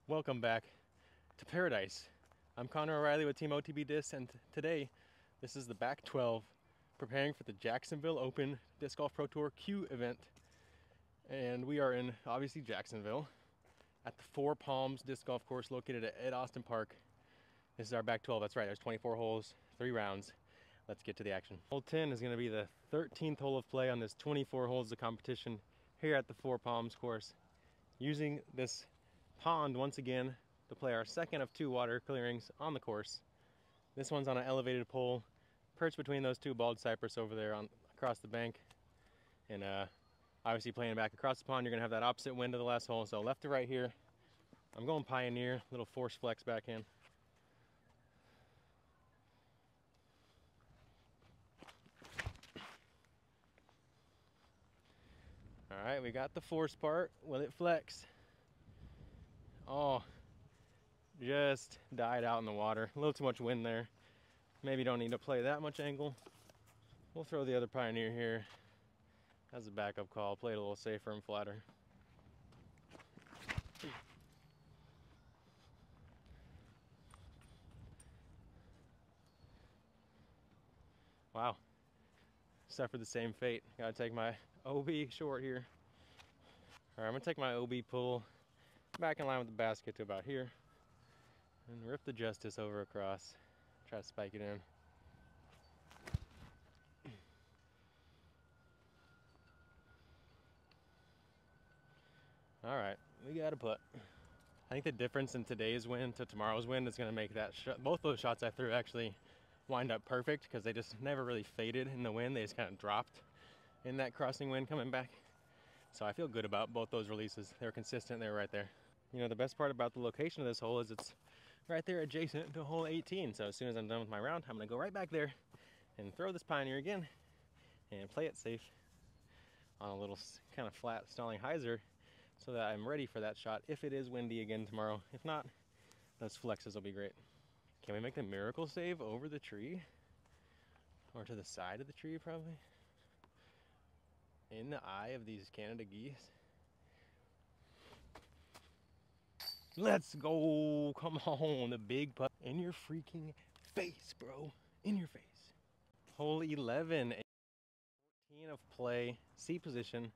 Welcome back to paradise. I'm Connor O'Reilly with Team OTB Disc, and today this is the back 12 preparing for the Jacksonville Open Disc Golf Pro Tour Q event. And we are in, obviously, Jacksonville at the Four Palms Disc Golf Course located at Ed Austin Park. This is our back 12. That's right, there's 24 holes, 3 rounds. Let's get to the action. Hole 10 is going to be the 13th hole of play on this 24 holes of competition here at the Four Palms course. Using this pond once again to play our second of 2 water clearings on the course. This one's on an elevated pole perched between those 2 bald cypress over there across the bank. And obviously playing back across the pond, you're gonna have that opposite wind of the last hole. So left to right here, I'm going Pioneer, little force flex backhand. All right, we got the force part. Will it flex? Oh, just died out in the water. A little too much wind there. Maybe don't need to play that much angle. We'll throw the other Pioneer here as a backup call. Play it a little safer and flatter. Wow, suffered the same fate. Gotta take my OB short here. All right, I'm gonna take my OB pull back in line with the basket to about here and rip the Justice over across. Try to spike it in. All right, we got a putt. I think the difference in today's wind to tomorrow's wind is going to make that both those shots I threw actually wind up perfect, because they just never really faded in the wind. They just kind of dropped in that crossing wind coming back. So I feel good about both those releases. They were consistent. They were right there. You know, the best part about the location of this hole is it's right there adjacent to hole 18. So as soon as I'm done with my round, I'm going to go right back there and throw this Pioneer again and play it safe on a little kind of flat stalling hyzer, so that I'm ready for that shot if it is windy again tomorrow. If not, those flexes will be great. Can we make the miracle save over the tree? Or to the side of the tree, probably? In the eye of these Canada geese? Let's go! Come on, the big putt. In your freaking face, bro. In your face. Hole 11. 14 of play, C position.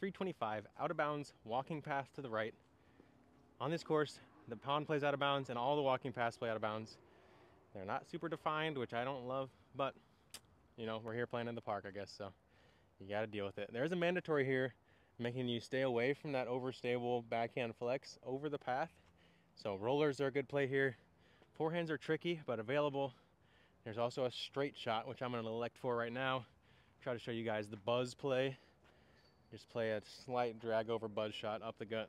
325, out of bounds, walking path to the right. On this course, the pond plays out of bounds and all the walking paths play out of bounds. They're not super defined, which I don't love, but you know, we're here playing in the park, I guess, so you got to deal with it. There's a mandatory here making you stay away from that overstable backhand flex over the path. So rollers are a good play here. Forehands are tricky, but available. There's also a straight shot, which I'm going to elect for right now. Try to show you guys the buzz play. Just play a slight drag over buzz shot up the gut.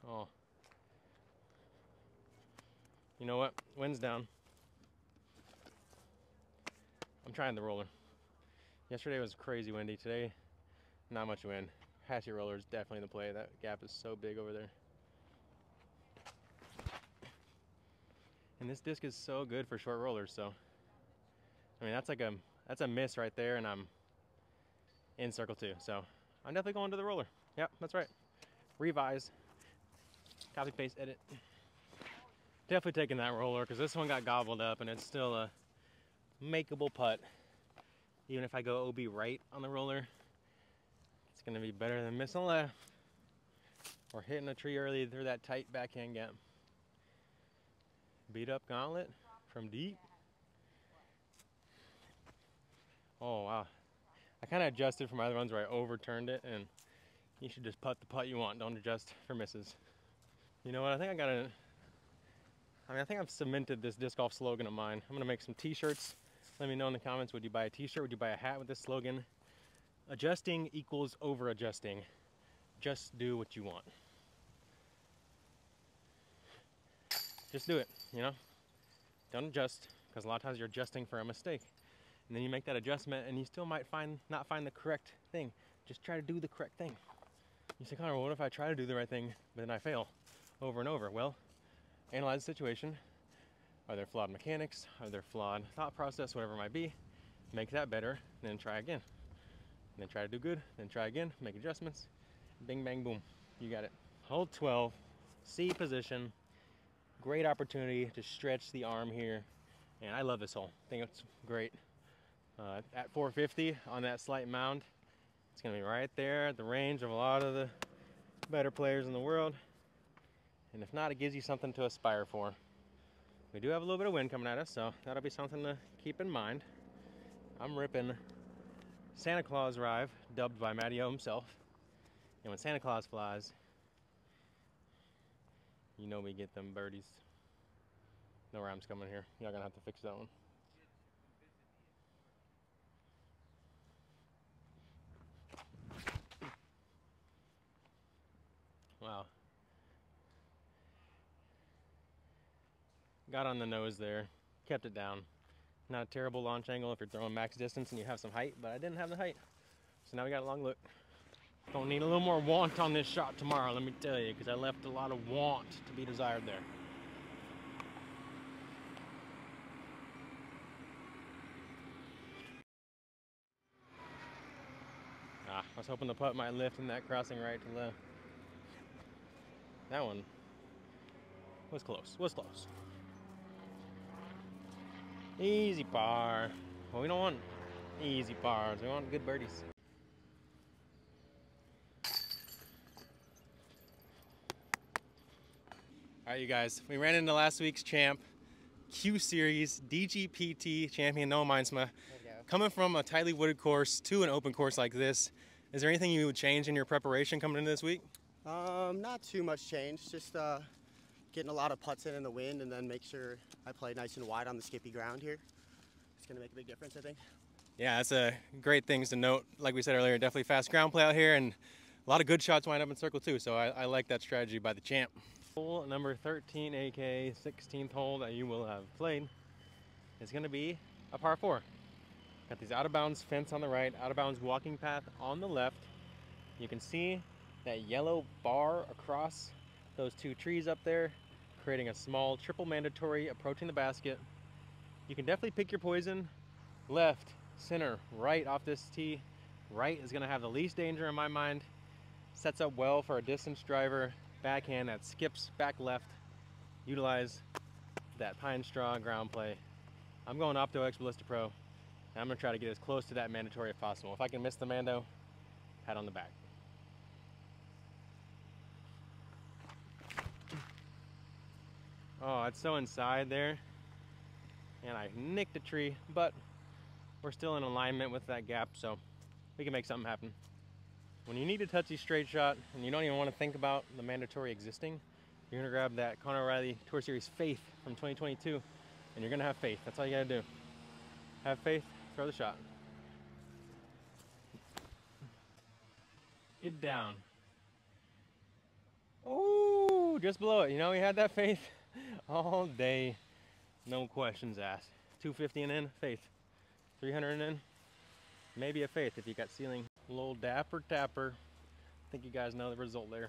Oh. You know what? Wind's down. I'm trying the roller. Yesterday was crazy windy. Today, not much wind. Hatchet roller is definitely the play. That gap is so big over there. And this disc is so good for short rollers, so I mean, that's a miss right there, and I'm in circle 2. So I'm definitely going to the roller. Yep, that's right. Revise, copy, paste, edit. Definitely taking that roller, because this one got gobbled up, and it's still a makeable putt. Even if I go OB right on the roller, it's going to be better than missing left or hitting a tree early through that tight backhand gap. Beat up gauntlet from deep. Oh, wow. I kind of adjusted for my other ones where I overturned it, and you should just putt the putt you want. Don't adjust for misses. You know what? I think I think I've cemented this disc golf slogan of mine. I'm going to make some t-shirts. Let me know in the comments, would you buy a t-shirt? Would you buy a hat with this slogan? Adjusting equals over adjusting. Just do what you want. Just do it, you know? Don't adjust, because a lot of times you're adjusting for a mistake. And then you make that adjustment and you still might not find the correct thing. Just try to do the correct thing. You say, Connor, well, what if I try to do the right thing, but then I fail over and over? Well, analyze the situation. Are there flawed mechanics? Are there flawed thought process? Whatever it might be. Make that better, then try again. then try to do good, then try again, make adjustments, bing, bang, boom, you got it. Hole 12, C position, great opportunity to stretch the arm here, and I love this hole. I think it's great. At 450 on that slight mound, it's gonna be right there at the range of a lot of the better players in the world, and if not, it gives you something to aspire for. We do have a little bit of wind coming at us, so that'll be something to keep in mind. I'm ripping Santa Claus Rive, dubbed by Matty O himself. And when Santa Claus flies, you know we get them birdies. No rhymes coming here. Y'all gonna have to fix that one. Wow. Got on the nose there, kept it down. Not a terrible launch angle if you're throwing max distance and you have some height, but I didn't have the height. So now we got a long look. Don't need a little more want on this shot tomorrow, let me tell you, because I left a lot of want to be desired there. I was hoping the putt might lift in that crossing right to left. That one was close, Easy par. Well, we don't want easy pars, we want good birdies. All right, you guys, we ran into last week's champ, Q Series DGPT champion Noah Meinsma. Coming from a tightly wooded course to an open course like this, is there anything you would change in your preparation coming into this week? Not too much change, just getting a lot of putts in the wind, and then make sure I play nice and wide on the skippy ground here. It's gonna make a big difference, I think. Yeah, that's a great things to note. Like we said earlier, definitely fast ground play out here, and a lot of good shots wind up in circle too, so I like that strategy by the champ. Hole number 13, aka 16th hole that you will have played, is gonna be a par 4. Got these out of bounds fence on the right, out of bounds walking path on the left. You can see that yellow bar across those two trees up there, creating a small triple mandatory approaching the basket. You can definitely pick your poison. Left, center, right off this tee. Right is gonna have the least danger in my mind. Sets up well for a distance driver, backhand that skips back left. Utilize that pine straw ground play. I'm going Opto X Ballista Pro, and I'm gonna try to get as close to that mandatory as possible. If I can miss the mando, pat on the back. Oh, it's so inside there, and I nicked a tree, but we're still in alignment with that gap, so we can make something happen. When you need a touchy straight shot and you don't even want to think about the mandatory existing, you're gonna grab that Conor O'Reilly Tour Series Faith from 2022, and you're gonna have faith. That's all you gotta do. Have faith, throw the shot. Get down. Ooh, just below it. You know, we had that faith all day. No questions asked. 250 and in, faith. 300 and in, maybe a faith if you got ceiling. A little dapper tapper. I think you guys know the result there.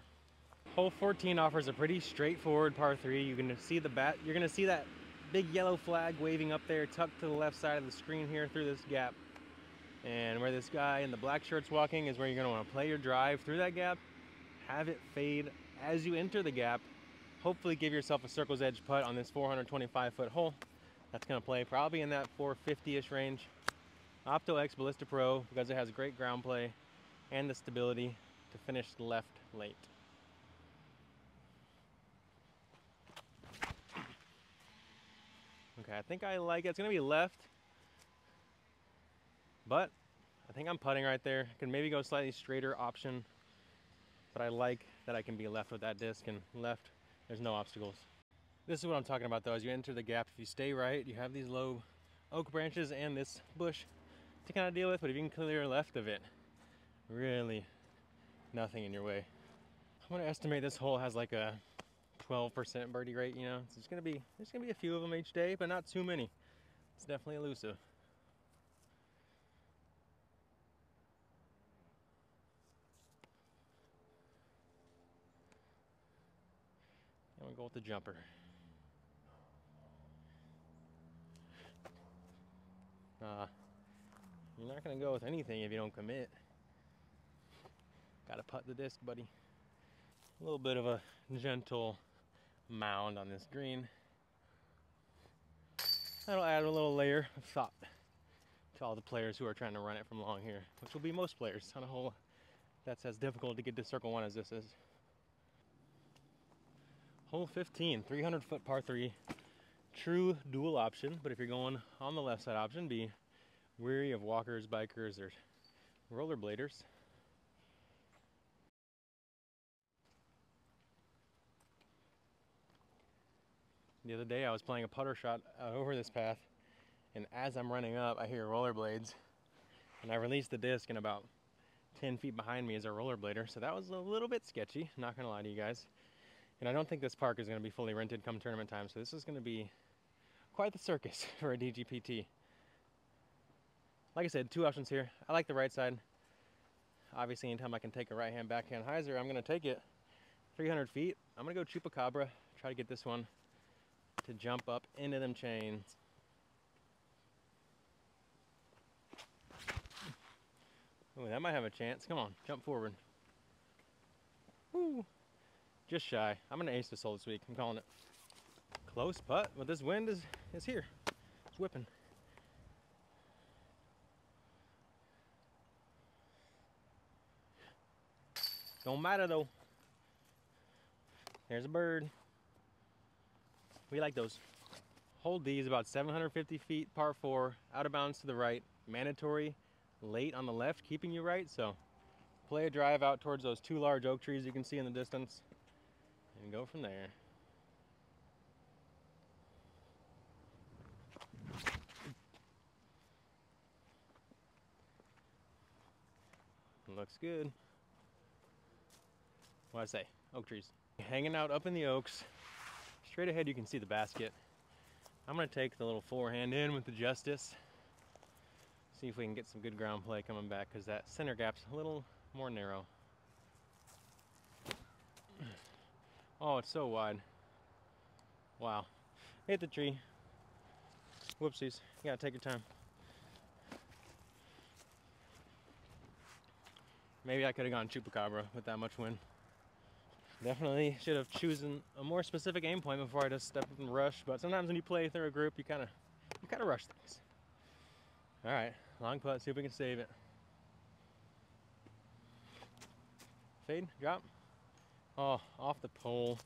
Hole 14 offers a pretty straightforward par 3. You're gonna see you're gonna see that big yellow flag waving up there, tucked to the left side of the screen here through this gap. And where this guy in the black shirt's walking is where you're gonna wanna play your drive through that gap. Have it fade as you enter the gap. Hopefully give yourself a circle's edge putt on this 425-foot hole. That's gonna play probably in that 450-ish range. Opto X Ballista Pro, because it has great ground play and the stability to finish left late. Okay, I think I like it. It's gonna be left, but I think I'm putting right there. Can maybe go slightly straighter option, but I like that I can be left with that disc, and left, there's no obstacles. This is what I'm talking about though. As you enter the gap, if you stay right, you have these low oak branches and this bush to kind of deal with, but if you can clear left of it, really nothing in your way. I'm gonna estimate this hole has like a 12% birdie rate, you know. So there's gonna be a few of them each day, but not too many. It's definitely elusive. I'm gonna go with the jumper. You're not gonna go with anything if you don't commit. Gotta putt the disc, buddy. A little bit of a gentle mound on this green. That'll add a little layer of thought to all the players who are trying to run it from long here, which will be most players on a hole that's as difficult to get to circle one as this is. Hole 15, 300-foot par 3. True dual option, but if you're going on the left side option, be wary of walkers, bikers, or rollerbladers. The other day I was playing a putter shot over this path, and as I'm running up I hear rollerblades, and I released the disc, and about 10 feet behind me is a rollerblader, so that was a little bit sketchy, not gonna lie to you guys. And I don't think this park is gonna be fully rented come tournament time, so this is gonna be quite the circus for a DGPT. Like I said, 2 options here. I like the right side. Obviously, anytime I can take a right-hand backhand hyzer, I'm gonna take it. 300 feet. I'm gonna go chupacabra, try to get this one to jump up into them chains. Oh, that might have a chance. Come on, jump forward. Woo. Just shy. I'm gonna ace this hole this week. I'm calling it. Close putt, but this wind is here. It's whipping. Don't matter though. There's a bird. We like those. Hole D is about 750 feet, par 4, out of bounds to the right. Mandatory late on the left, keeping you right. So play a drive out towards those 2 large oak trees you can see in the distance and go from there. Looks good. What'd I say? Oak trees. Hanging out up in the oaks. Straight ahead you can see the basket. I'm gonna take the little forehand in with the Justice. See if we can get some good ground play coming back, because that center gap's a little more narrow. Oh, it's so wide. Wow. Hit the tree. Whoopsies. You gotta take your time. Maybe I could have gone chupacabra with that much wind. Definitely should have chosen a more specific aim point before I just step up and rush, but sometimes when you play through a group, you kind of rush things. All right, long putt, see if we can save it. Fade, drop. Oh, off the pole.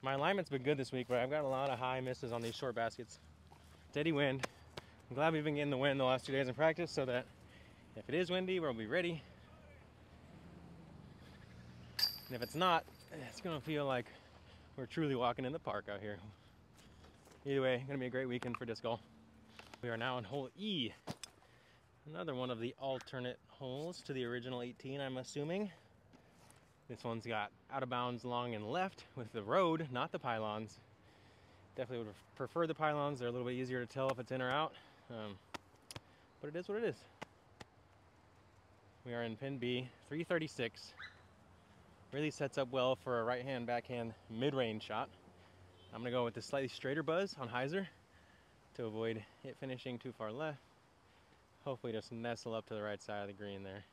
My alignment's been good this week, but I've got a lot of high misses on these short baskets. Steady wind. I'm glad we've been getting the wind the last 2 days in practice, so that if it is windy, we'll be ready. And if it's not, it's gonna feel like we're truly walking in the park out here. Either way, gonna be a great weekend for disc golf. We are now on hole E. Another one of the alternate holes to the original 18, I'm assuming. This one's got out of bounds long and left with the road, not the pylons. Definitely would prefer the pylons. They're a little bit easier to tell if it's in or out. But it is what it is. We are in pin B, 336. Really sets up well for a right-hand, backhand, mid-range shot. I'm gonna go with the slightly straighter buzz on hyzer to avoid it finishing too far left. Hopefully just nestle up to the right side of the green there.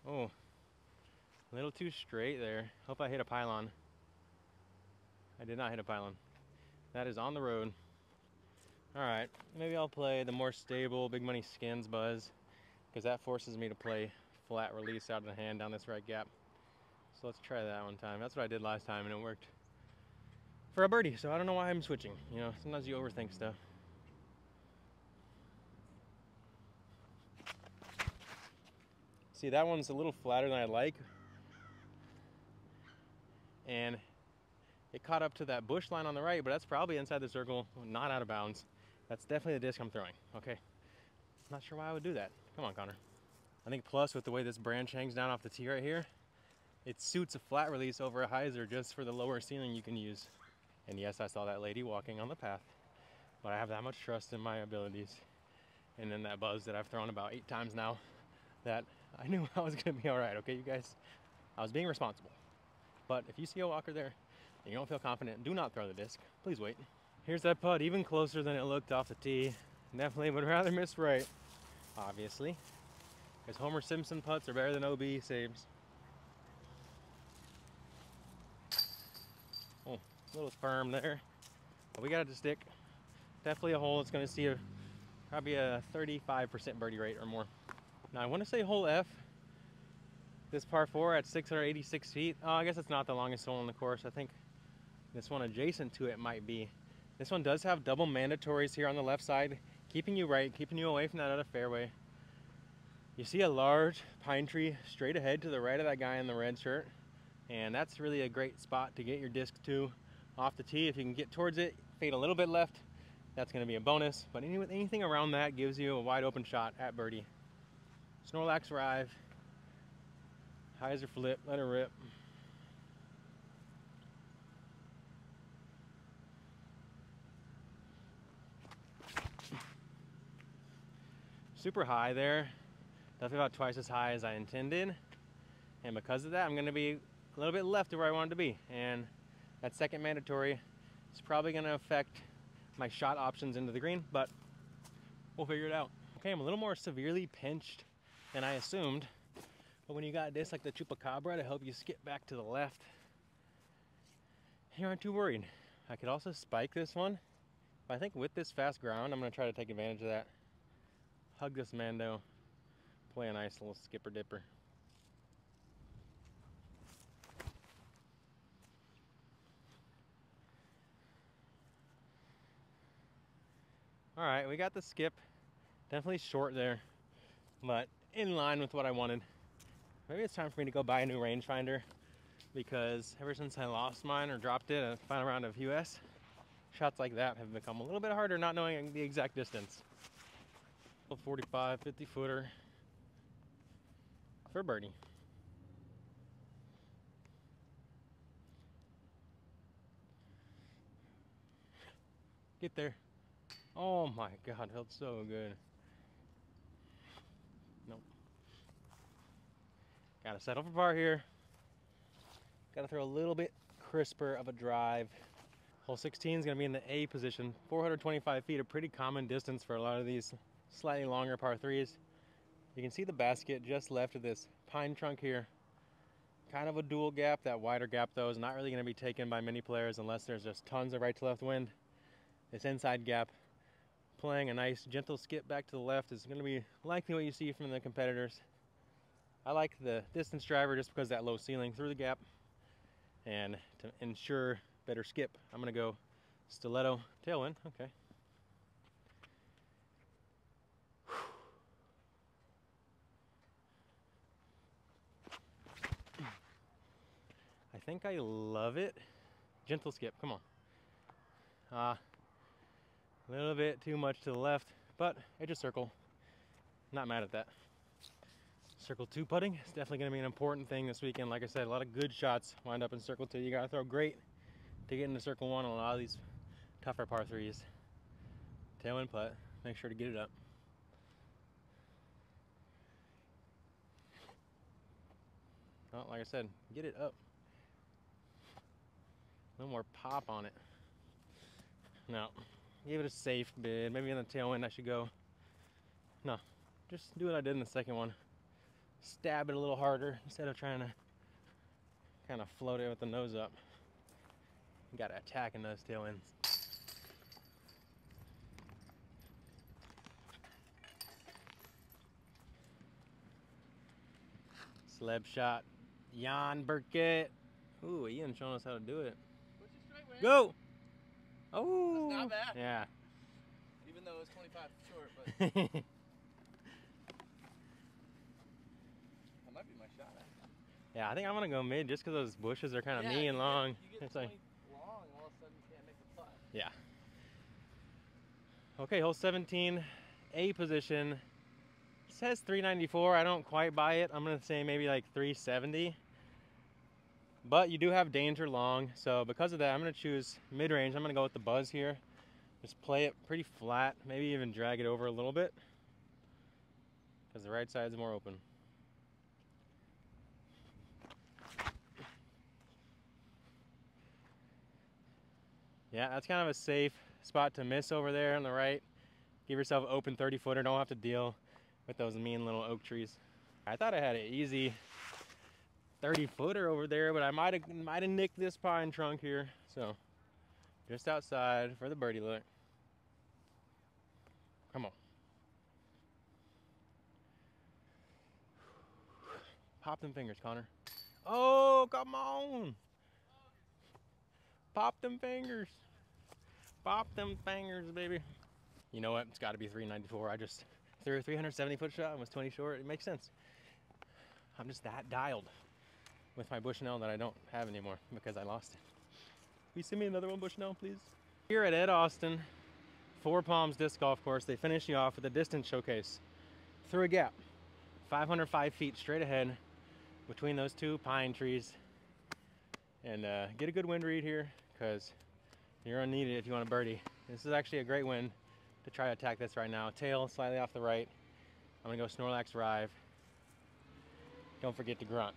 Oh, a little too straight there. Hope I hit a pylon. I did not hit a pylon. That is on the road. All right, maybe I'll play the more stable Big Money Skins buzz, because that forces me to play flat release out of the hand down this right gap. So let's try that one time. That's what I did last time and it worked for a birdie, so I don't know why I'm switching. You know, sometimes you overthink stuff. See, that one's a little flatter than I like. And it caught up to that bush line on the right, but that's probably inside the circle, not out of bounds. That's definitely the disc I'm throwing, okay? Not sure why I would do that. Come on, Connor. I think plus with the way this branch hangs down off the tee right here, it suits a flat release over a hyzer just for the lower ceiling you can use. And yes, I saw that lady walking on the path, but I have that much trust in my abilities and in that buzz that I've thrown about 8 times now that I knew I was gonna be all right, okay, you guys? I was being responsible. But if you see a walker there and you don't feel confident, do not throw the disc. Please wait. Here's that putt, even closer than it looked off the tee. Definitely would rather miss right obviously, because Homer Simpson putts are better than OB saves. Oh, a little firm there. But we got it to stick. Definitely a hole that's going to see probably a 35% birdie rate or more. Now I want to say hole F, this par 4 at 686 feet. Oh, I guess it's not the longest hole on the course. I think this one adjacent to it might be. This one does have double mandatories here on the left side, keeping you right, keeping you away from that other fairway. You see a large pine tree straight ahead to the right of that guy in the red shirt, and that's really a great spot to get your disc to off the tee. If you can get towards it, fade a little bit left, that's going to be a bonus, but anything around that gives you a wide open shot at birdie. Snorlax arrive, hyzer flip, let her rip. Super high there, definitely about twice as high as I intended, and because of that I'm going to be a little bit left of where I wanted to be, and that second mandatory is probably going to affect my shot options into the green, but we'll figure it out. Okay, I'm a little more severely pinched than I assumed, but when you got this like the chupacabra to help you skip back to the left, you aren't too worried. I could also spike this one, but I think with this fast ground I'm going to try to take advantage of that. Hug this Mando, play a nice little skipper dipper. All right, we got the skip. Definitely short there, but in line with what I wanted. Maybe it's time for me to go buy a new rangefinder, because ever since I lost mine or dropped it at the final round of US, shots like that have become a little bit harder not knowing the exact distance. 45, 50 footer for birdie. Get there. Oh my God, felt so good. Nope. Gotta settle for par here. Gotta throw a little bit crisper of a drive. Hole 16 is gonna be in the A position. 425 feet, a pretty common distance for a lot of these slightly longer par 3s. You can see the basket just left of this pine trunk here. Kind of a dual gap. That wider gap though is not really gonna be taken by many players unless there's just tons of right to left wind. This inside gap, playing a nice gentle skip back to the left, is going to be likely what you see from the competitors. I like the distance driver just because of that low ceiling through the gap, and to ensure better skip, I'm going to go stiletto tailwind. Okay. I think I love it. Gentle skip, come on. A little bit too much to the left, but edge of circle. Not mad at that. Circle 2 putting is definitely going to be an important thing this weekend. Like I said, a lot of good shots wind up in circle 2. You got to throw great to get into circle 1 on a lot of these tougher par 3s. Tailwind putt, make sure to get it up. Oh, like I said, get it up. A little more pop on it. No, give it a safe bid. Maybe in the tailwind I should go. No, just do what I did in the second one. Stab it a little harder instead of trying to kind of float it with the nose up. You gotta attack in those tailwinds. Slab shot, Jan Burkett. Ooh, Ian showing us how to do it. Go! Oh! That's not bad. Yeah. Even though it's 25 short, but that might be my shot. Yeah, I think I'm gonna go mid just because those bushes are kind of Yeah, knee and long. You get It's like, long, all of a sudden you can't make the putt. yeah. Okay, hole 17, A position. It says 394. I don't quite buy it. I'm gonna say maybe like 370. But you do have danger long, so because of that, I'm gonna choose mid-range. I'm gonna go with the buzz here. Just play it pretty flat, maybe even drag it over a little bit, because the right side's more open. Yeah, that's kind of a safe spot to miss over there on the right. Give yourself an open 30-footer, don't have to deal with those mean little oak trees. I thought I had an easy 30-footer over there, but I might have nicked this pine trunk here. So just outside for the birdie look. Come on. Pop them fingers, Connor. Oh, come on. Pop them fingers. Pop them fingers, baby. You know what? It's got to be 394. I just threw a 370-foot shot and was 20 short. It makes sense. I'm just that dialed with my Bushnell that I don't have anymore because I lost it. Will you send me another one, Bushnell, please? Here at Ed Austin, Four Palms Disc Golf Course, they finish you off with a distance showcase through a gap, 505 feet straight ahead between those two pine trees. And get a good wind read here because you're gonna need it if you want a birdie. This is actually a great wind to try to attack this right now. Tail slightly off the right. I'm gonna go Snorlax Rive. Don't forget to grunt.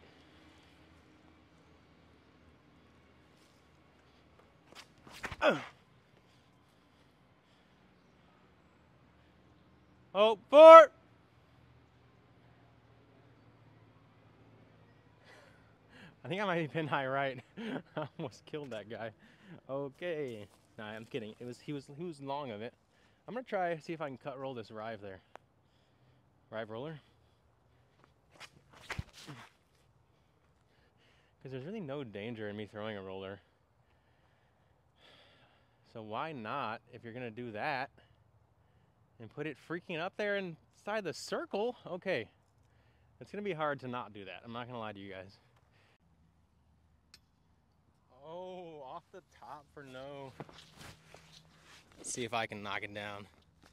Oh, 4! I think I might be pin high right. I almost killed that guy. Okay. Nah, I'm kidding. He was long of it. I'm gonna try see if I can cut roll this Rive there. Rive roller. Because there's really no danger in me throwing a roller. So why not, if you're gonna do that, and put it freaking up there inside the circle? Okay. It's gonna be hard to not do that. I'm not gonna lie to you guys. Oh, off the top for no. Let's see if I can knock it down.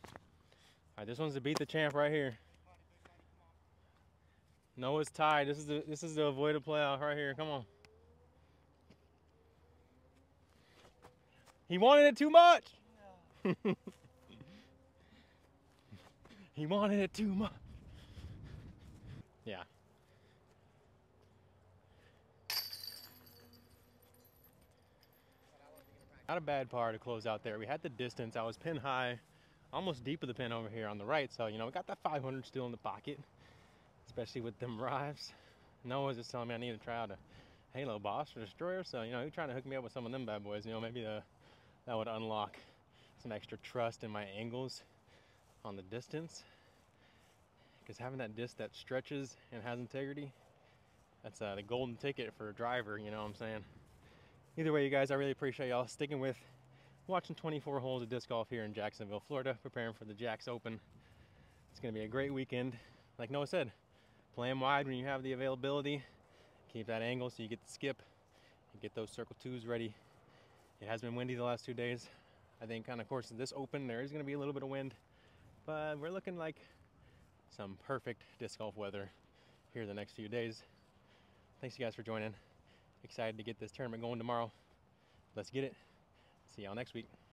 All right, this one's to beat the champ right here. No, it's tied. This is the avoided playoff right here. Come on. He wanted it too much. No. He wanted it too much. Yeah. Not a bad par to close out there. We had the distance. I was pin high, almost deep of the pin over here on the right. So, you know, we got that 500 still in the pocket, especially with them Rives. Noah was just telling me I need to try out a Halo Boss or Destroyer. So, you know, he's trying to hook me up with some of them bad boys. You know, maybe that would unlock some extra trust in my angles on the distance. Because having that disc that stretches and has integrity, that's the golden ticket for a driver, you know what I'm saying? Either way, you guys, I really appreciate y'all sticking with watching 24 holes of disc golf here in Jacksonville, Florida, preparing for the Jacks Open. It's going to be a great weekend. Like Noah said, play them wide when you have the availability. Keep that angle so you get the skip and get those circle twos ready. It has been windy the last 2 days. I think on the course of this Open, there is going to be a little bit of wind, but we're looking like some perfect disc golf weather here the next few days. Thanks you guys for joining. Excited to get this tournament going tomorrow. Let's get it. See y'all next week.